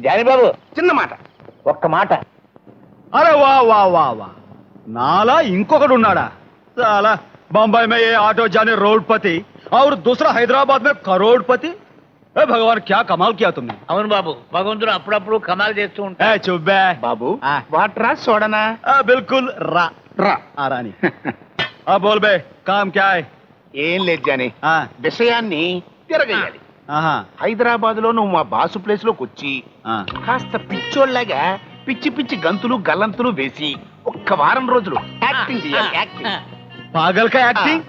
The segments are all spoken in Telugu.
జానిబాబు చిన్న మాట. ఒక్క మాట. अरे वाह वाह वाह वाह नाला इंकोकड़ उन्नाडा साला बम्बई में ये ऑटो जाने रोडपति और दूसरा हैदराबाद में करोड़पति ए भगवान क्या कमाल किया तुमने అవును బాబు భగవంతుడు అప్పుడప్పుడు కమాల్ చేస్తూ ఉంటాడు ए चुप बे బాబు ఆ. వాటరా సోడనా? बिल्कुल रा రా. रानी अब बोल बे काम क्या है ఏం లేదు జాని, हाँ విషయాన్ని తిరగేయాలి. हाँ హైదరాబాద్ లో నువ్వు మా బాసు ప్లేస్ లోకి వచ్చి हाँ కాస్త పిచ్చోళ్ళగా పిచ్చి పిచ్చి గంతులు గల్లంతులు వేసి ఒక్క వారం రోజులు యాక్టింగ్ చేయాలి. యాక్టింగ్. पागल का एक्टिंग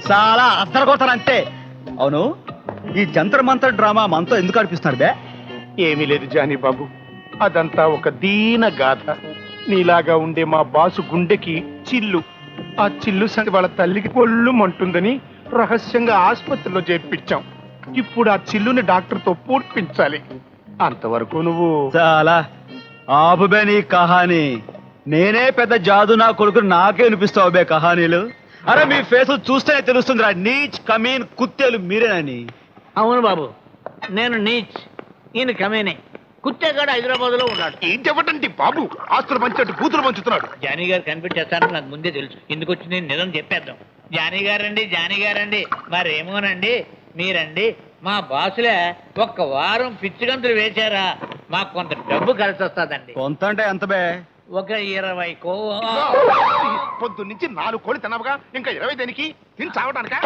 చాలా అద్దరగొడతారంటే అవును ఈ జంతర్ మంతర్ డ్రామా మనతో ఎందుకు అనిపిస్తున్నారు బే ఏమీ లేదు జానీ బాబు, అదంతా ఒక దీన గాథ. నీలాగా ఉండే మా బాసు గుండెకి చిల్లు, ఆ చిల్లు సంగతి వాళ్ళ తల్లికి పొల్లుమంటుందని రహస్యంగా ఆసుపత్రిలో చేర్పించాం. ఇప్పుడు ఆ చిల్లుని డాక్టర్తో పూడ్పించాలి. అంతవరకు నువ్వు చాలా ఆపుబే నీ కహానీ నేనే పెద్ద జాదు నా కొడుకు నాకే వినిపిస్తావు బే కహానీలు అరే మీ ఫేస్ చూస్తేనే తెలుస్తుందిరా నీచ్ కమీన్ కుత్తేలు మీరేనని అవును బాబు నేను నీచ్ ఈయన కమేనే కుత్తేగాడు హైదరాబాద్ లో ఉన్నాడు. ఏం చెప్పటండి బాబు, ఆస్తులు పంచినట్టు కూతురు పంచుతున్నాడు. జానీ గారు కనిపెట్టేస్తారని నాకు ముందే తెలుసు. ఎందుకు వచ్చి నేను నిజం చెప్పేద్దాం. జానీ గారండి మరేమోనండి మీరండి మా బాసులే ఒక్క వారం పిచ్చిగంతులు వేశారా మాకు కొంత డబ్బు కలిసి వస్తుందండి. కొంత అంటే ఎంత బే ఒక 20 కో పొద్దు నుంచి 4 కోడి తినవగా ఇంకా 20 దేనికి తిని చావటానికా?